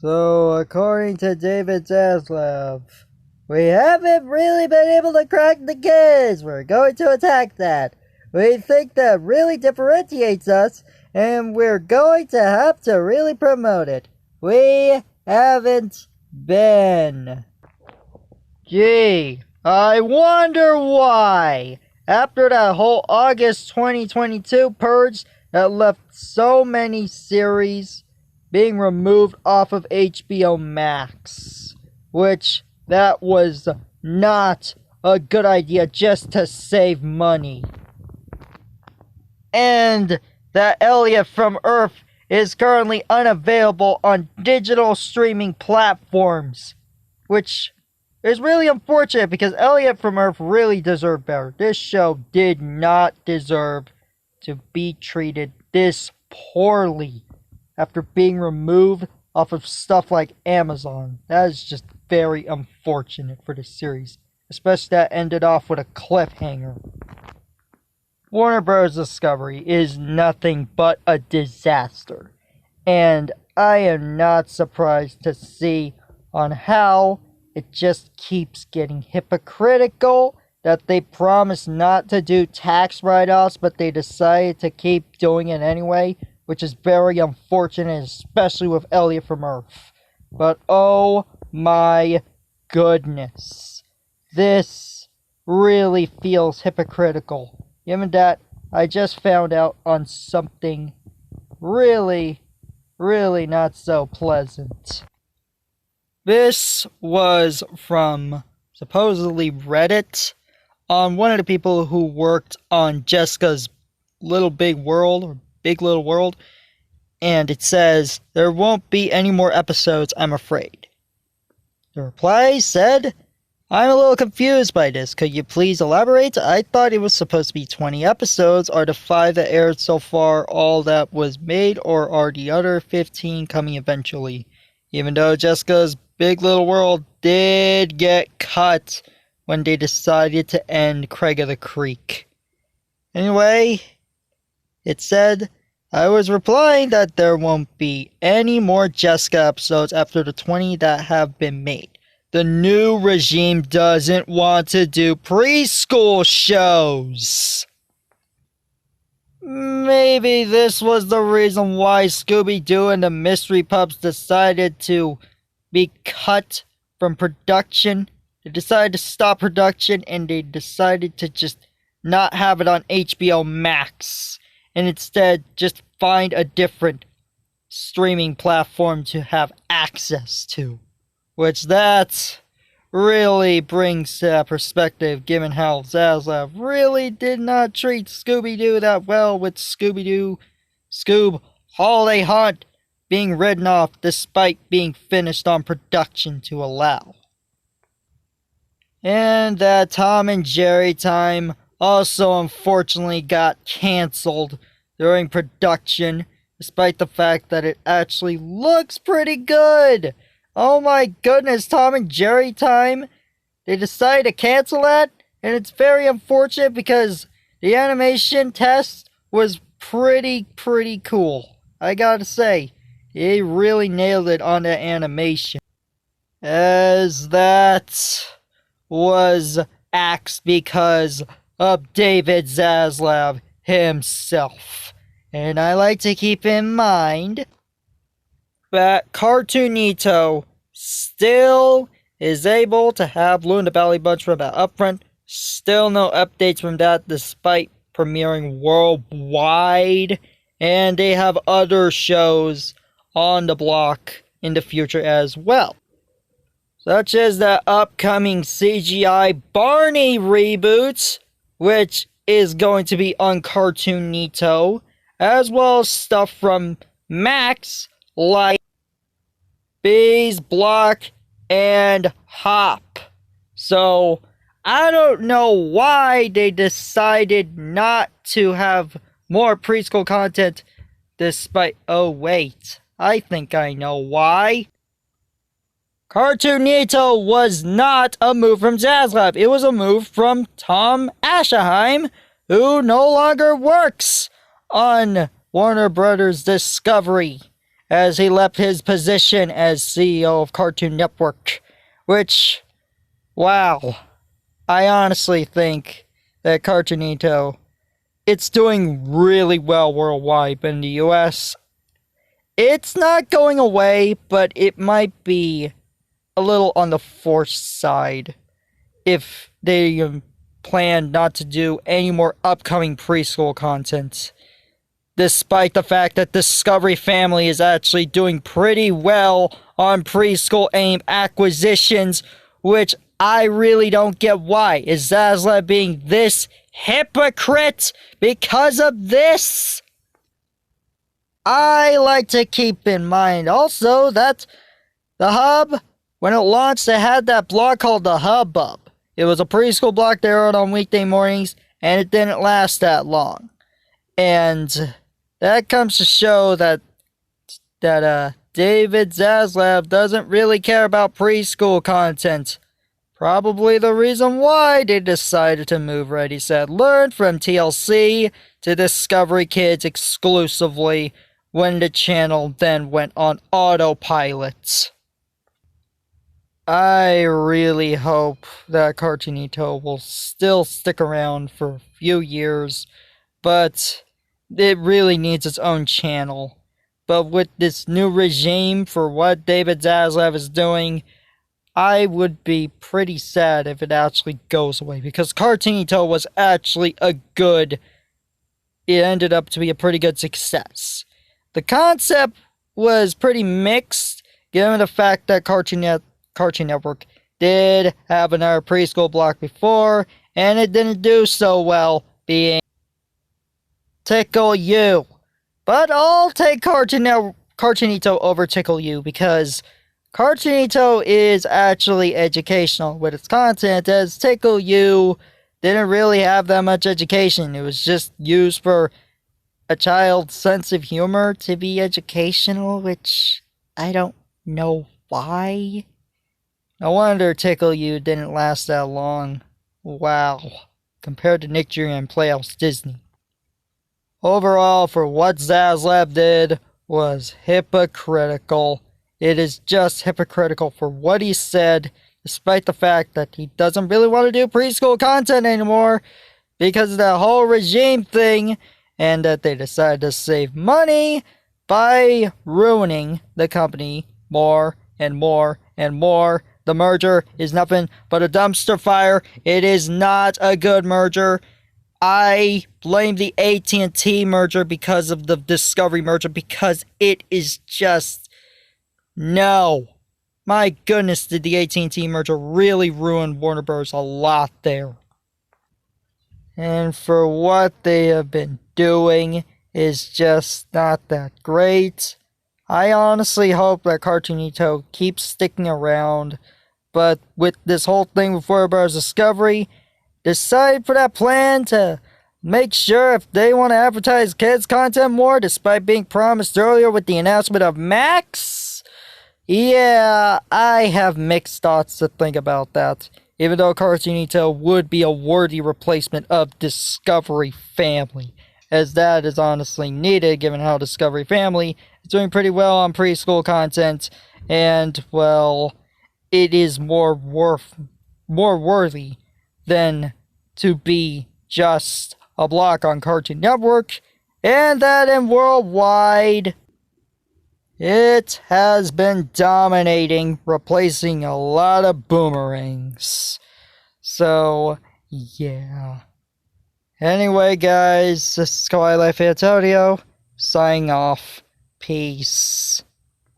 So, according to David Zaslav, we haven't really been able to crack the case. We're going to attack that. We think that really differentiates us, and we're going to have to really promote it. We haven't been. Gee, I wonder why. After that whole August 2022 purge that left so many series being removed off of HBO MAX, which that was not a good idea just to save money. And that Elliot from Earth is currently unavailable on digital streaming platforms, which is really unfortunate because Elliot from Earth really deserved better. This show did not deserve to be treated this poorly after being removed off of stuff like Amazon. That is just very unfortunate for this series, especially that ended off with a cliffhanger. Warner Bros. Discovery is nothing but a disaster, and I am not surprised to see on how it just keeps getting hypocritical, that they promised not to do tax write-offs, but they decided to keep doing it anyway, which is very unfortunate, especially with Elliot from Earth. But oh my goodness, this really feels hypocritical, given that I just found out on something really not so pleasant. This was from supposedly Reddit, on one of the people who worked on Jessica's Little Big World, or Big Little World, and it says, "There won't be any more episodes, I'm afraid." The reply said, "I'm a little confused by this. Could you please elaborate? I thought it was supposed to be 20 episodes. Are the 5 that aired so far all that was made, or are the other 15 coming eventually? Even though Jessica's Big Little World did get cut when they decided to end Craig of the Creek." Anyway, it said, "I was replying that there won't be any more Jessica episodes after the 20 that have been made. The new regime doesn't want to do preschool shows." Maybe this was the reason why Scooby-Doo and the Mystery Pups decided to be cut from production. They decided to stop production, and they decided to just not have it on HBO Max, and instead just find a different streaming platform to have access to. Which that really brings perspective, given how Zaslav really did not treat Scooby-Doo that well, with Scooby-Doo Scoob Holiday Hunt being written off despite being finished on production to allow. And that Tom and Jerry Time also unfortunately got cancelled during production, despite the fact that it actually looks pretty good. Oh my goodness, Tom and Jerry Time, they decided to cancel that, and it's very unfortunate because the animation test was pretty cool. I gotta say, they really nailed it on that animation. As that was axed because of David Zaslav himself. And I like to keep in mind that Cartoonito still is able to have Blue and the Valley Bunch from that upfront. Still no updates from that despite premiering worldwide. And they have other shows on the block in the future as well, such as the upcoming CGI Barney reboot, which is going to be on Cartoonito, as well as stuff from Max like Bees, Block, and Hop. So, I don't know why they decided not to have more preschool content despite... Oh, wait. I think I know why. Cartoonito was not a move from Zaslav. It was a move from Tom Asheheim, who no longer works on Warner Brothers Discovery. as he left his position as CEO of Cartoon Network. Which, wow, I honestly think that Cartoonito, it's doing really well worldwide, but in the US, it's not going away, but it might be a little on the forced side if they plan not to do any more upcoming preschool content. Despite the fact that Discovery Family is actually doing pretty well on preschool AIM acquisitions, which I really don't get why. Is Zaslav being this hypocrite because of this? I like to keep in mind also that the Hub, when it launched, it had that blog called the Hubbub. It was a preschool blog that aired on weekday mornings, and it didn't last that long. And that comes to show that David Zaslav doesn't really care about preschool content. Probably the reason why they decided to move Ready, Set, Learn from TLC to Discovery Kids exclusively when the channel then went on autopilot. I really hope that Cartoonito will still stick around for a few years, but it really needs its own channel. But with this new regime for what David Zaslav is doing, I would be pretty sad if it actually goes away, because Cartoonito was actually it ended up to be a pretty good success. The concept was pretty mixed, given the fact that Cartoon Network did have another preschool block before, and it didn't do so well, being Tickle You. But I'll take Cartoonito over Tickle You, because Cartoonito is actually educational with its content, as Tickle You didn't really have that much education. It was just used for a child's sense of humor to be educational, which I don't know why. No wonder Tickle You didn't last that long. Wow. Compared to Nick Jr. and Playhouse Disney. Overall, for what Zaslav did was hypocritical. It is just hypocritical for what he said, despite the fact that he doesn't really want to do preschool content anymore because of that whole regime thing, and that they decided to save money by ruining the company more and more and more. The merger is nothing but a dumpster fire. It is not a good merger. I blame the AT&T merger because of the Discovery merger, because it is just... no. My goodness, did the AT&T merger really ruin Warner Bros. A lot there. And for what they have been doing is just not that great. I honestly hope that Cartoonito keeps sticking around, but with this whole thing with Warner Bros. Discovery, decide for that plan to make sure if they want to advertise kids' content more, despite being promised earlier with the announcement of Max. Yeah, I have mixed thoughts to think about that, even though Cartoonito would be a worthy replacement of Discovery Family, as that is honestly needed given how Discovery Family is doing pretty well on preschool content, and, well, it is more worthy than to be just a block on Cartoon Network, and that in worldwide, it has been dominating, replacing a lot of boomerangs. So, yeah. Anyway, guys, this is Kawaii Life Antonio, signing off. Peace.